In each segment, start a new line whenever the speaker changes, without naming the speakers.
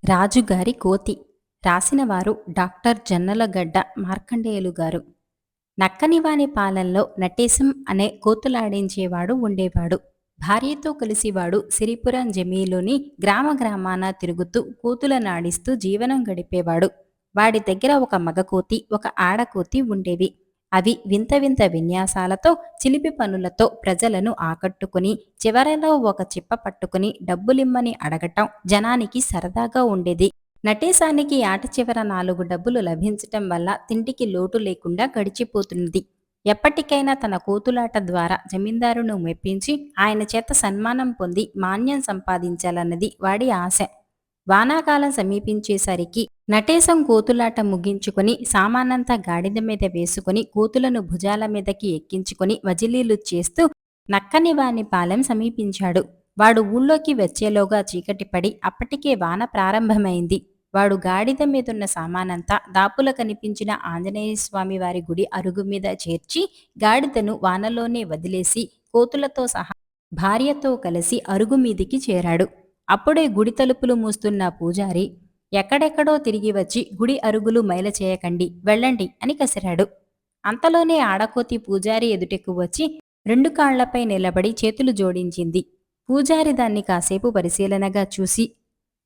రాజుగారి కోతి రాసినవారు డాక్టర్ జొన్నలగడ్డ మార్కండేయులు గారు. నక్కనివాని పాలెంలో నటేశం అనే కోతులాడించేవాడు ఉండేవాడు. భార్యతో కలిసి వాడు సిరిపురం జమీలోని గ్రామ గ్రామాన తిరుగుతూ కోతులనాడిస్తూ జీవనం గడిపేవాడు. వాడి దగ్గర ఒక మగకోతి, ఒక ఆడకోతి ఉండేవి. అవి వింత వింత విన్యాసాలతో, చిలిపి పనులతో ప్రజలను ఆకట్టుకుని, చివరలో ఒక చిప్ప పట్టుకుని డబ్బులిమ్మని అడగటం జనానికి సరదాగా ఉండేది. నటేశానికి ఆట చివర 4 డబ్బులు లభించటం వల్ల తిండికి లోటు లేకుండా గడిచిపోతున్నది. ఎప్పటికైనా తన కోతులాట ద్వారా జమీందారును మెప్పించి ఆయన చేత సన్మానం పొంది మాన్యం సంపాదించాలన్నది వాడి ఆశ. వానాకాలం సమీపించేసరికి నటేశం కోతులాట ముగించుకొని సామానంతా గాడిద మీద వేసుకుని కోతులను భుజాల మీదకి ఎక్కించుకొని వజిలీలు చేస్తూ నక్కని వాని పాలెం సమీపించాడు. వాడు ఊళ్ళోకి వచ్చేలోగా చీకటి పడి అప్పటికే వాన ప్రారంభమైంది. వాడు గాడిద మీదున్న సామానంతా దాపుల కనిపించిన ఆంజనేయస్వామి వారి గుడి అరుగు మీద చేర్చి గాడిదను వానలోనే వదిలేసి కోతులతో సహా భార్యతో కలిసి అరుగు మీదికి చేరాడు. అప్పుడే గుడి తలుపులు మూస్తున్న పూజారి ఎక్కడెక్కడో తిరిగి వచ్చి గుడి అరుగులు మైల చేయకండి, వెళ్ళండి అని కసిరాడు. అంతలోనే ఆడకోతి పూజారి ఎదుటకు వచ్చి 2 కాళ్లపై నిలబడి చేతులు జోడించింది. పూజారి దాన్ని కాసేపు పరిశీలనగా చూసి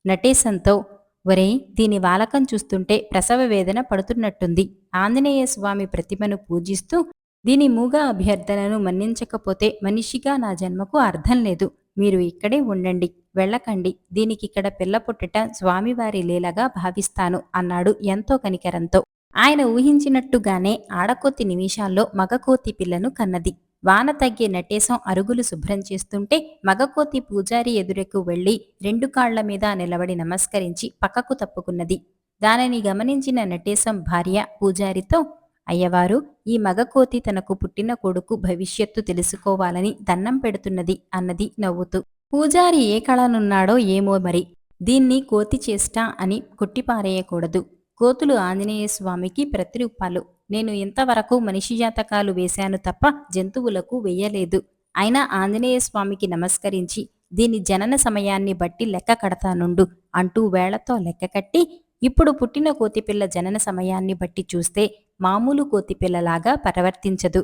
నటేశంతో, ఒరేయ్, దీని వాలకం చూస్తుంటే ప్రసవ వేదన పడుతున్నట్టుంది. ఆంజనేయ స్వామి ప్రతిమను పూజిస్తూ దీని మూగ అభ్యర్థనను మన్నించకపోతే మనిషిగా నా జన్మకు అర్థం లేదు. మీరు ఇక్కడే ఉండండి, వెళ్ళకండి. దీనికిక్కడ పిల్ల పుట్టట స్వామివారి లీలగా భావిస్తాను అన్నాడు ఎంతో కనికరంతో. ఆయన ఊహించినట్టుగానే ఆడకోతి నిమిషాల్లో మగకోతి పిల్లను కన్నది. వాన తగ్గే నటేశం అరుగులు శుభ్రం చేస్తుంటే మగకోతి పూజారి ఎదురెకు వెళ్లి 2 కాళ్ల మీద నిలబడి నమస్కరించి పక్కకు తప్పుకున్నది. దానిని గమనించిన నటేశం భార్య పూజారితో, అయ్యవారు, ఈ మగకోతి తనకు పుట్టిన కొడుకు భవిష్యత్తు తెలుసుకోవాలని దన్నం పెడుతున్నది అన్నది నవ్వుతూ. పూజారి ఏ కళనున్నాడో ఏమో మరి, దీన్ని కోతి చేష్ట అని కొట్టిపారేయకూడదు. కోతులు ఆంజనేయ స్వామికి ప్రతిరూపాలు. నేను ఇంతవరకు మనిషి జాతకాలు వేశాను తప్ప జంతువులకు వెయ్యలేదు. అయినా ఆంజనేయ స్వామికి నమస్కరించి దీని జనన సమయాన్ని బట్టి లెక్క కడతానుండు అంటూ వేళ్లతో లెక్క కట్టి, ఇప్పుడు పుట్టిన కోతిపిల్ల జనన సమయాన్ని బట్టి చూస్తే మామూలు కోతిపిల్లలాగా ప్రవర్తించదు.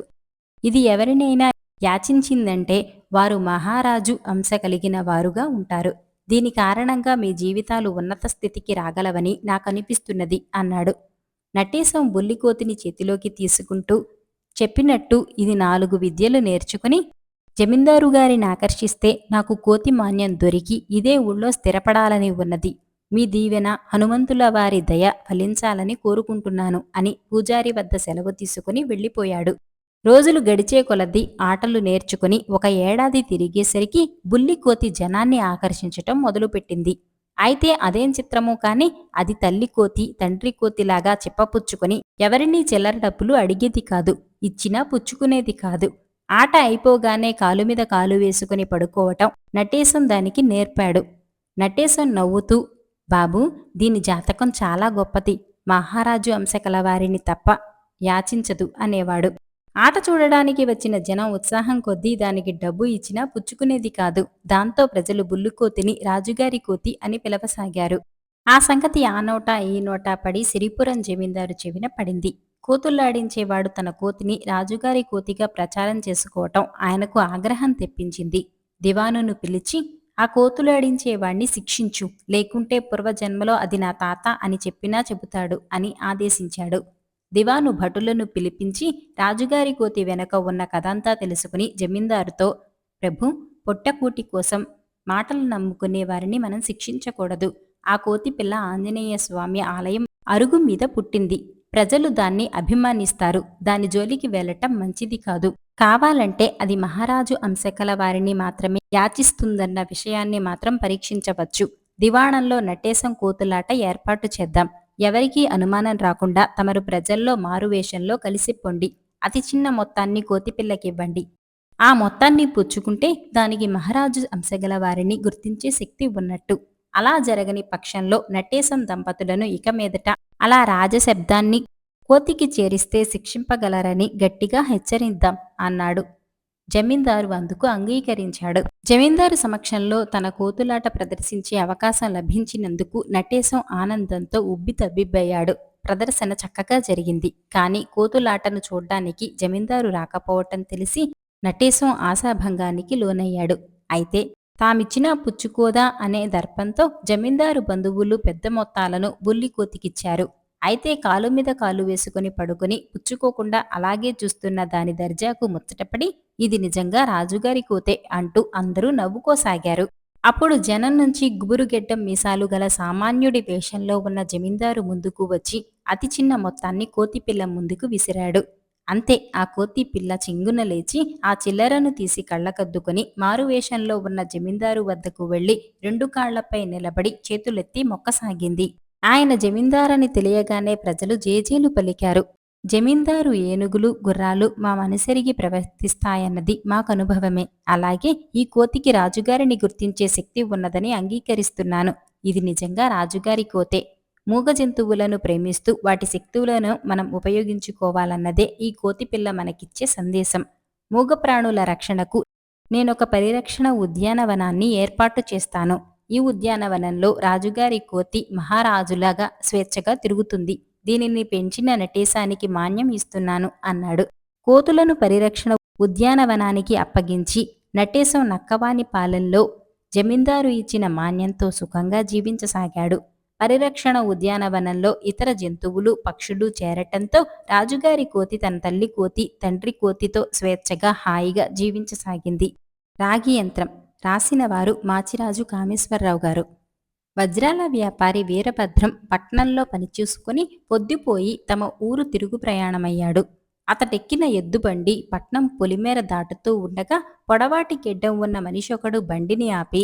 ఇది ఎవరినైనా యాచించిందంటే వారు మహారాజు అంశ కలిగిన వారుగా ఉంటారు. దీని కారణంగా మీ జీవితాలు ఉన్నత స్థితికి రాగలవని నాకనిపిస్తున్నది అన్నాడు. నటేశం బుల్లికోతిని చేతిలోకి తీసుకుంటూ చెప్పినట్టు ఇది 4 విద్యలు నేర్చుకుని జమీందారు గారిని ఆకర్షిస్తే నాకు కోతి మాన్యం దొరికి ఇదే ఊళ్ళో స్థిరపడాలని ఉన్నది. మీ దీవెన, హనుమంతుల వారి దయ ఫలించాలని కోరుకుంటున్నాను అని పూజారి వద్ద సెలవు తీసుకుని వెళ్ళిపోయాడు. రోజులు గడిచే కొలది ఆటలు నేర్చుకుని 1 ఏడాది తిరిగేసరికి బుల్లికోతి జనాన్ని ఆకర్షించటం మొదలుపెట్టింది. అయితే అదేం చిత్రమో కాని అది తల్లి కోతి, తండ్రి కోతిలాగా చిప్పపుచ్చుకొని ఎవరినీ చిల్లర డబ్బులు అడిగేది కాదు, ఇచ్చినా పుచ్చుకునేది కాదు. ఆట అయిపోగానే కాలుమీద కాలు వేసుకుని పడుకోవటం నటేశం దానికి నేర్పాడు. నటేశం నవ్వుతూ, బాబూ, దీని జాతకం చాలా గొప్పది. మహారాజు అంశకలవారిని తప్ప యాచించదు అనేవాడు. ఆట చూడడానికి వచ్చిన జనం ఉత్సాహం కొద్దీ దానికి డబ్బు ఇచ్చినా పుచ్చుకునేది కాదు. దాంతో ప్రజలు బుల్లికోతిని రాజుగారి కోతి అని పిలవసాగారు. ఆ సంగతి ఆ నోట ఈ నోట పడి సిరిపురం జమీందారు చెవిన పడింది. కోతుల్లాడించేవాడు తన కోతిని రాజుగారి కోతిగా ప్రచారం చేసుకోవటం ఆయనకు ఆగ్రహం తెప్పించింది. దివానును పిలిచి, ఆ కోతులాడించేవాణ్ణి శిక్షించు, లేకుంటే పూర్వజన్మలో అది నా తాత అని చెప్పినా చెబుతాడు అని ఆదేశించాడు. దివాను భటులను పిలిపించి రాజుగారి కోతి వెనక ఉన్న కథంతా తెలుసుకుని జమీందారుతో, ప్రభు, పొట్టకూటి కోసం మాటలు నమ్ముకునే వారిని మనం శిక్షించకూడదు. ఆ కోతి పిల్ల ఆంజనేయ స్వామి ఆలయం అరుగు మీద పుట్టింది. ప్రజలు దాన్ని అభిమానిస్తారు. దాని జోలికి వెళ్ళటం మంచిది కాదు. కావాలంటే అది మహారాజు అంశకల వారిని మాత్రమే యాచిస్తుందన్న విషయాన్ని మాత్రం పరీక్షించవచ్చు. దివాణంలో నటేశం కోతులాట ఏర్పాటు చేద్దాం. ఎవరికీ అనుమానం రాకుండా తమరు ప్రజల్లో మారువేషంలో కలిసిపోండి. అతి చిన్న మొత్తాన్ని కోతిపిల్లకివ్వండి. ఆ మొత్తాన్ని పుచ్చుకుంటే దానికి మహారాజు అంశగల వారిని గుర్తించే శక్తి ఉన్నట్టు. అలా జరగని పక్షంలో నటేశం దంపతులను ఇక మీదట అలా రాజశబ్దాన్ని కోతికి చేరిస్తే శిక్షింపగలరని గట్టిగా హెచ్చరిద్దాం అన్నాడు. జమీందారు అందుకు అంగీకరించాడు. జమీందారు సమక్షంలో తన కోతులాట ప్రదర్శించే అవకాశం లభించినందుకు నటేశం ఆనందంతో ఉబ్బితబ్బిబ్బయ్యాడు. ప్రదర్శన చక్కగా జరిగింది. కానీ కోతులాటను చూడ్డానికి జమీందారు రాకపోవటం తెలిసి నటేశం ఆశాభంగానికి లోనయ్యాడు. అయితే తామిచ్చినా పుచ్చుకోదా అనే దర్పంతో జమీందారు బంధువులు పెద్ద మొత్తాలను బుల్లికోతికిచ్చారు. అయితే కాలు మీద కాలు వేసుకుని పడుకుని పుచ్చుకోకుండా అలాగే చూస్తున్న దాని దర్జాకు ముచ్చటపడి ఇది నిజంగా రాజుగారి కోతే అంటూ అందరూ నవ్వుకోసాగారు. అప్పుడు జనం నుంచి గుబురుగెడ్డం మీసాలు గల సామాన్యుడి వేషంలో ఉన్న జమీందారు ముందుకు వచ్చి అతి చిన్న మొత్తాన్ని కోతిపిల్ల ముందుకు విసిరాడు. అంతే ఆ కోతి పిల్ల చెంగున లేచి ఆ చిల్లరను తీసి కళ్ళకద్దుకొని మారువేషంలో ఉన్న జమీందారు వద్దకు వెళ్లి రెండు కాళ్లపై నిలబడి చేతులెత్తి మొక్కసాగింది. ఆయన జమీందారని తెలియగానే ప్రజలు జేజేలు పలికారు. జమీందారు ఏనుగులు, గుర్రాలు మా మనసెరిగి ప్రవర్తిస్తాయన్నది మాకనుభవమే. అలాగే ఈ కోతికి రాజుగారిని గుర్తించే శక్తి ఉన్నదని అంగీకరిస్తున్నాను. ఇది నిజంగా రాజుగారి కోతే. మూగ జంతువులను ప్రేమిస్తూ వాటి శక్తులను మనం ఉపయోగించుకోవాలన్నదే ఈ కోతిపిల్ల మనకిచ్చే సందేశం. మూగ ప్రాణుల రక్షణకు నేనొక పరిరక్షణ ఉద్యానవనాన్ని ఏర్పాటు చేస్తాను. ఈ ఉద్యానవనంలో రాజుగారి కోతి మహారాజులాగా స్వేచ్ఛగా తిరుగుతుంది. దీనిని పెంచిన నటేశానికి మాన్యం ఇస్తున్నాను అన్నాడు. కోతులను పరిరక్షణ ఉద్యానవనానికి అప్పగించి నటేశం నక్కవాని పాలెంలో జమీందారు ఇచ్చిన మాన్యంతో సుఖంగా జీవించసాగాడు. పరిరక్షణ ఉద్యానవనంలో ఇతర జంతువులు, పక్షులు చేరటంతో రాజుగారి కోతి తన తల్లి కోతి, తండ్రి కోతితో స్వేచ్ఛగా హాయిగా జీవించసాగింది. రాగి యంత్రం రాసినవారు మాచిరాజు కామేశ్వరరావు గారు. వజ్రాల వ్యాపారి వీరభద్రం పట్నంలో పనిచూసుకుని పొద్దుపోయి తమ ఊరు తిరుగు ప్రయాణమయ్యాడు. అతడెక్కిన ఎద్దుబండి పట్నం పొలిమేర దాటుతూ ఉండగా పొడవాటి గెడ్డం ఉన్న మనిషొకడు బండిని ఆపి,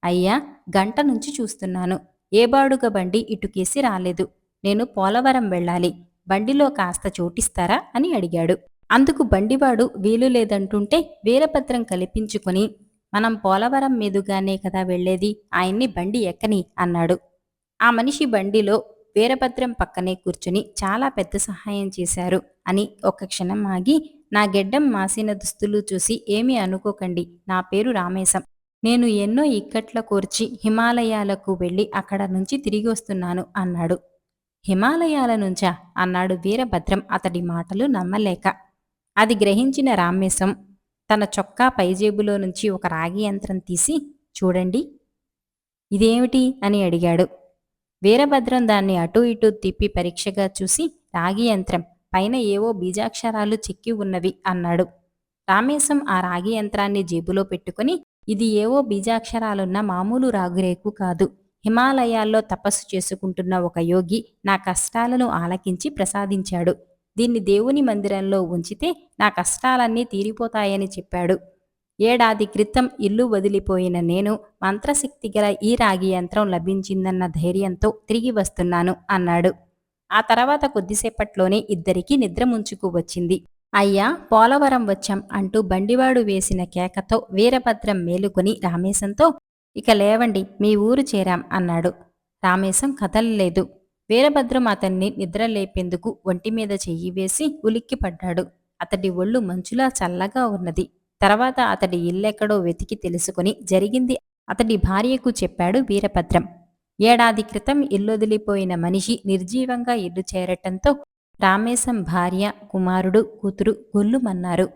అయ్యా, గంట నుంచి చూస్తున్నాను. ఏ బాడుగ బండి ఇటుకేసి రాలేదు. నేను పోలవరం వెళ్ళాలి. బండిలో కాస్త చోటిస్తారా అని అడిగాడు. అందుకు బండివాడు వీలు లేదంటుంటే వీరభద్రం కల్పించుకుని, మనం పోలవరం మీదుగానే కదా వెళ్లేది, ఆయన్ని బండి ఎక్కని అన్నాడు. ఆ మనిషి బండిలో వీరభద్రం పక్కనే కూర్చుని చాలా పెద్ద సహాయం చేశారు అని ఒక్క క్షణం ఆగి, నా గెడ్డం మాసిన దుస్తులు చూసి ఏమీ అనుకోకండి. నా పేరు రామేశం. నేను ఎన్నో ఇక్కట్ల కోర్చి హిమాలయాలకు వెళ్ళి అక్కడ నుంచి తిరిగి వస్తున్నాను అన్నాడు. హిమాలయాల నుంచా అన్నాడు వీరభద్రం అతడి మాటలు నమ్మలేక. అది గ్రహించిన రామేశం తన చొక్కా పైజేబులో నుంచి ఒక రాగి యంత్రం తీసి, చూడండి, ఇదేమిటి అని అడిగాడు. వీరభద్రం దాన్ని అటూ ఇటూ తిప్పి పరీక్షగా చూసి, రాగి యంత్రం, పైన ఏవో బీజాక్షరాలు చెక్కి ఉన్నవి అన్నాడు. రామేశం ఆ రాగి యంత్రాన్ని జేబులో పెట్టుకుని, ఇది ఏవో బీజాక్షరాలున్న మామూలు రాగురేకు కాదు. హిమాలయాల్లో తపస్సు చేసుకుంటున్న ఒక యోగి నా కష్టాలను ఆలకించి ప్రసాదించాడు. దీన్ని దేవుని మందిరంలో ఉంచితే నా కష్టాలన్నీ తీరిపోతాయని చెప్పాడు. ఏడాది క్రితం ఇల్లు వదిలిపోయిన నేను మంత్రశక్తి గల ఈ రాగి యంత్రం లభించిందన్న ధైర్యంతో తిరిగి వస్తున్నాను అన్నాడు. ఆ తర్వాత కొద్దిసేపట్లోనే ఇద్దరికీ నిద్ర ముంచుకు వచ్చింది. అయ్యా, పోలవరం వచ్చాం అంటూ బండివాడు వేసిన కేకతో వీరభద్రం మేలుకొని రామేశంతో, ఇక లేవండి, మీ ఊరు చేరాం అన్నాడు. రామేశం కదలలేదు. వీరభద్రం అతన్ని నిద్రలేపేందుకు ఒంటిమీద చెయ్యి వేసి ఉలిక్కిపడ్డాడు. అతడి ఒళ్ళు మంచులా చల్లగా ఉన్నది. తర్వాత అతడి ఇల్లెక్కడో వెతికి తెలుసుకుని జరిగింది అతడి భార్యకు చెప్పాడు వీరభద్రం. ఏడాది క్రితం ఇల్లొదిలిపోయిన మనిషి నిర్జీవంగా ఇల్లు చేరటంతో రామేశం భార్య, కుమారుడు, కూతురు గొల్లుమన్నారు.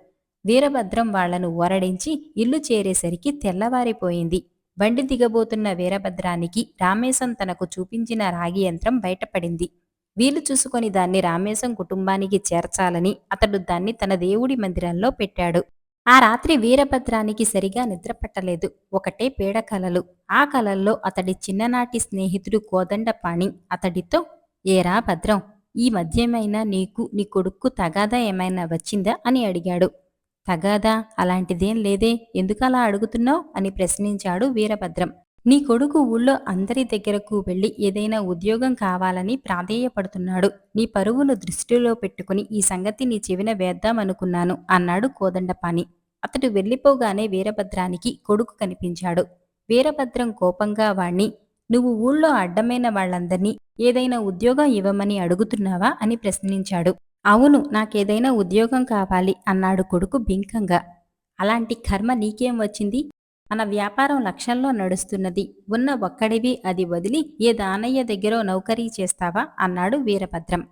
వీరభద్రం వాళ్లను ఊరడించి ఇల్లు చేరేసరికి తెల్లవారిపోయింది. బండి దిగబోతున్న వీరభద్రానికి రామేశం తనకు చూపించిన రాగి యంత్రం బయటపడింది. వీలు చూసుకొని దాన్ని రామేశం కుటుంబానికి చేర్చాలని అతడు దాన్ని తన దేవుడి మందిరంలో పెట్టాడు. ఆ రాత్రి వీరభద్రానికి సరిగా నిద్రపట్టలేదు. ఒకటే పీడ కలలు. ఆ కలల్లో అతడి చిన్ననాటి స్నేహితుడు కోదండపాణి అతడితో, ఏరా భద్రం, ఈ మధ్యేమైనా నీకు నీ కొడుక్కు తగాదా ఏమైనా వచ్చిందా అని అడిగాడు. తగాదా అలాంటిదేం లేదే, ఎందుకలా అడుగుతున్నావు అని ప్రశ్నించాడు వీరభద్రం. నీ కొడుకు ఊళ్ళో అందరి దగ్గరకు వెళ్ళి ఏదైనా ఉద్యోగం కావాలని ప్రాధేయపడుతున్నాడు. నీ పరువును దృష్టిలో పెట్టుకుని ఈ సంగతి నీ చెవిన వేద్దామనుకున్నాను అన్నాడు కోదండపాణి. అతడు వెళ్ళిపోగానే వీరభద్రానికి కొడుకు కనిపించాడు. వీరభద్రం కోపంగా వాణ్ణి, నువ్వు ఊళ్ళో అడ్డమైన వాళ్లందర్నీ ఏదైనా ఉద్యోగం ఇవ్వమని అడుగుతున్నావా అని ప్రశ్నించాడు. అవును, నాకేదైనా ఉద్యోగం కావాలి అన్నాడు కొడుకు బింకంగా. అలాంటి కర్మ నీకేం వచ్చింది? మన వ్యాపారం లక్షల్లో నడుస్తున్నది. ఉన్న ఒక్కడివి అది వదిలి ఏ దానయ్య దగ్గరో నౌకరీ చేస్తావా? అన్నాడు వీరభద్రం.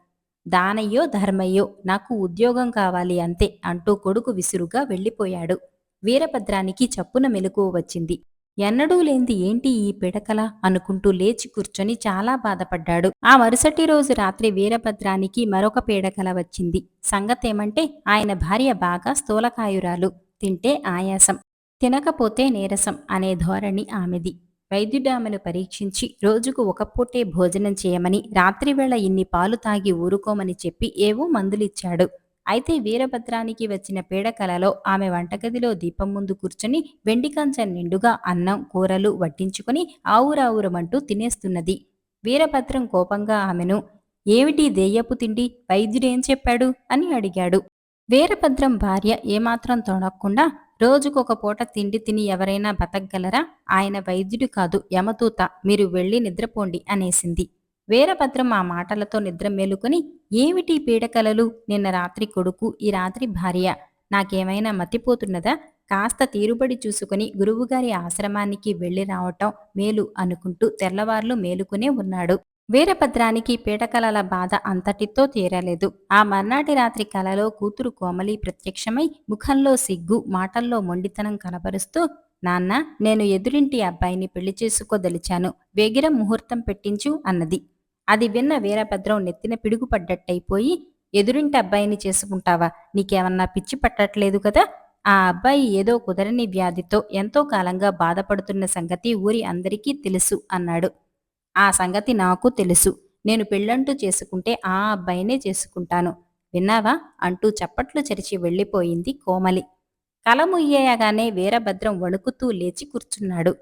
దానయ్యో ధర్మయ్యో నాకు ఉద్యోగం కావాలి అంతే అంటూ కొడుకు విసురుగా వెళ్ళిపోయాడు. వీరభద్రానికి చప్పున మెలకువ వచ్చింది. ఎన్నడూ లేంది ఏంటి ఈ పిడకల అనుకుంటూ లేచి కూర్చొని చాలా బాధపడ్డాడు. ఆ మరుసటి రోజు రాత్రి వీరభద్రానికి మరొక పీడకల వచ్చింది. సంగతేమంటే ఆయన భార్య బాగా స్థూలకాయురాలు. తింటే ఆయాసం, తినకపోతే నీరసం అనే ధోరణి ఆమెది. వైద్యుడామెను పరీక్షించి రోజుకు ఒక పూటే భోజనం చేయమని, రాత్రివేళ ఇన్ని పాలు తాగి ఊరుకోమని చెప్పి ఏవో మందులిచ్చాడు. అయితే వీరభద్రానికి వచ్చిన పీడకలలో ఆమె వంటగదిలో దీపం ముందు కూర్చొని వెండి కంచం నిండుగా అన్నం కూరలు వడ్డించుకుని ఆవురావురమంటూ తినేస్తున్నది. వీరభద్రం కోపంగా ఆమెను, ఏమిటి దెయ్యపు తిండి, వైద్యుడేం చెప్పాడు అని అడిగాడు. వీరభద్రం భార్య ఏమాత్రం తొణక్కుండా, రోజుకొక పూట తిండి తిని ఎవరైనా బతకగలరా? ఆయన వైద్యుడు కాదు, యమదూత, మీరు వెళ్ళి నిద్రపోండి అనేసింది. వీరభద్రం ఆ మాటలతో నిద్ర మేలుకొని, ఏమిటి పీడకలలు, నిన్న రాత్రి కొడుకు, ఈ రాత్రి భార్య, నాకేమైనా మతిపోతున్నదా? కాస్త తీరుబడి చూసుకుని గురువుగారి ఆశ్రమానికి వెళ్ళి రావటం మేలు అనుకుంటూ తెల్లవార్లు మేలుకునే ఉన్నాడు. వీరభద్రానికి పీడకలల బాధ అంతటితో తీరలేదు. ఆ మర్నాటి రాత్రి కలలో కూతురు కోమలి ప్రత్యక్షమై ముఖంలో సిగ్గు, మాటల్లో మొండితనం కనబరుస్తూ, నాన్న, నేను ఎదురింటి అబ్బాయిని పెళ్లి చేసుకోదలిచాను, వేగిరం ముహూర్తం పెట్టించు అన్నది. అది విన్న వీరభద్రం నెత్తిన పిడుగుపడ్డట్టయిపోయి, ఎదురింటి అబ్బాయిని చేసుకుంటావా? నీకేమన్నా పిచ్చి పట్టట్లేదు కదా? ఆ అబ్బాయి ఏదో కుదరని వ్యాధితో ఎంతో కాలంగా బాధపడుతున్న సంగతి ఊరి అందరికీ తెలుసు అన్నాడు. ఆ సంగతి నాకు తెలుసు. నేను పెళ్ళంటూ చేసుకుంటే ఆ అబ్బాయినే చేసుకుంటాను. విన్నావా? అంటూ చప్పట్లు చరిచి వెళ్ళిపోయింది కోమలి. కల ముయ్యగానే వీరభద్రం వణుకుతూ లేచి కూర్చున్నాడు.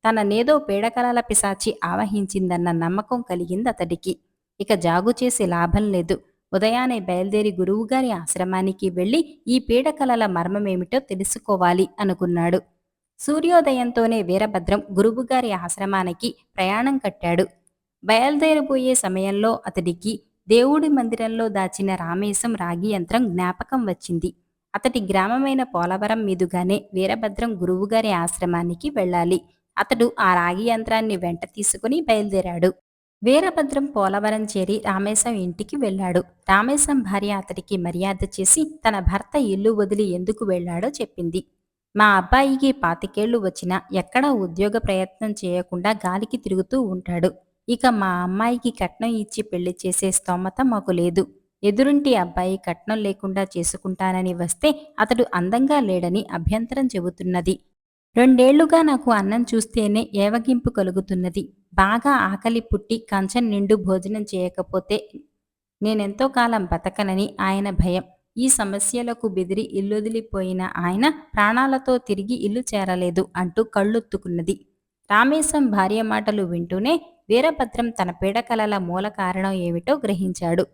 తననేదో పీడకలల పిశాచి ఆవహించిందన్న నమ్మకం కలిగిందతడికి. ఇక జాగు చేసి లాభం లేదు. ఉదయాన్నే బయలుదేరి గురువుగారి ఆశ్రమానికి వెళ్ళి ఈ పీడకలల మర్మమేమిటో తెలుసుకోవాలి అనుకున్నాడు. సూర్యోదయంతోనే వీరభద్రం గురువుగారి ఆశ్రమానికి ప్రయాణం కట్టాడు. బయలుదేరిపోయే సమయంలో అతడికి దేవుడి మందిరంలో దాచిన రామేశం రాగి యంత్రం జ్ఞాపకం వచ్చింది. అతడి గ్రామమైన పోలవరం మీదుగానే వీరభద్రం గురువుగారి ఆశ్రమానికి వెళ్ళాలి. అతడు ఆ రాగి యంత్రాన్ని వెంట తీసుకుని బయలుదేరాడు. వీరభద్రం పోలవరం చేరి రామేశం ఇంటికి వెళ్ళాడు. రామేశం భార్య అతడికి మర్యాద చేసి తన భర్త ఇల్లు వదిలి ఎందుకు వెళ్ళాడో చెప్పింది. మా అబ్బాయికి 25 వచ్చినా ఎక్కడా ఉద్యోగ ప్రయత్నం చేయకుండా గాలికి తిరుగుతూ ఉంటాడు. ఇక మా అమ్మాయికి కట్నం ఇచ్చి పెళ్లి చేసే స్తోమత మాకు లేదు. ఎదురింటి అబ్బాయి కట్నం లేకుండా చేసుకుంటానని వస్తే అతడు అందంగా లేడని అభ్యంతరం చెబుతున్నది. 2 ఏళ్లుగా నాకు అన్నం చూస్తేనే ఏవగింపు కలుగుతున్నది. బాగా ఆకలి పుట్టి కంచం నిండు భోజనం చేయకపోతే నేనెంతో కాలం బతకనని ఆయన భయం. ఈ సమస్యలకు బెదిరి ఇల్లొదిలిపోయిన ఆయన ప్రాణాలతో తిరిగి ఇల్లు చేరలేదు అంటూ కళ్ళొత్తుకున్నది. రామేశం భార్య మాటలు వింటూనే వీరభద్రం తన పీడకలల మూల కారణం ఏమిటో గ్రహించాడు.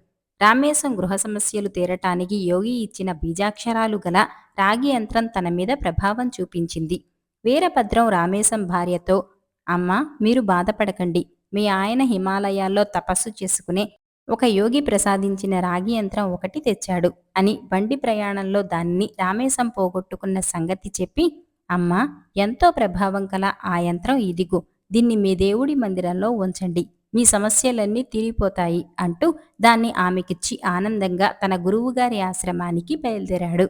రామేశం గృహ సమస్యలు తీరటానికి యోగి ఇచ్చిన బీజాక్షరాలు గల రాగి యంత్రం తన మీద ప్రభావం చూపించింది. వీరభద్రం రామేశం భార్యతో, అమ్మా, మీరు బాధపడకండి. మీ ఆయన హిమాలయాల్లో తపస్సు చేసుకునే ఒక యోగి ప్రసాదించిన రాగి యంత్రం ఒకటి తెచ్చాడు అని బండి ప్రయాణంలో దానిని రామేశం పోగొట్టుకున్న సంగతి చెప్పి, అమ్మా, ఎంతో ప్రభావం కల ఆ యంత్రం ఇదిగో, దీన్ని మీ దేవుడి మందిరంలో ఉంచండి, మీ సమస్యలన్నీ తీరిపోతాయి అంటూ దాన్ని ఆమెకిచ్చి ఆనందంగా తన గురువుగారి ఆశ్రమానికి బయలుదేరాడు.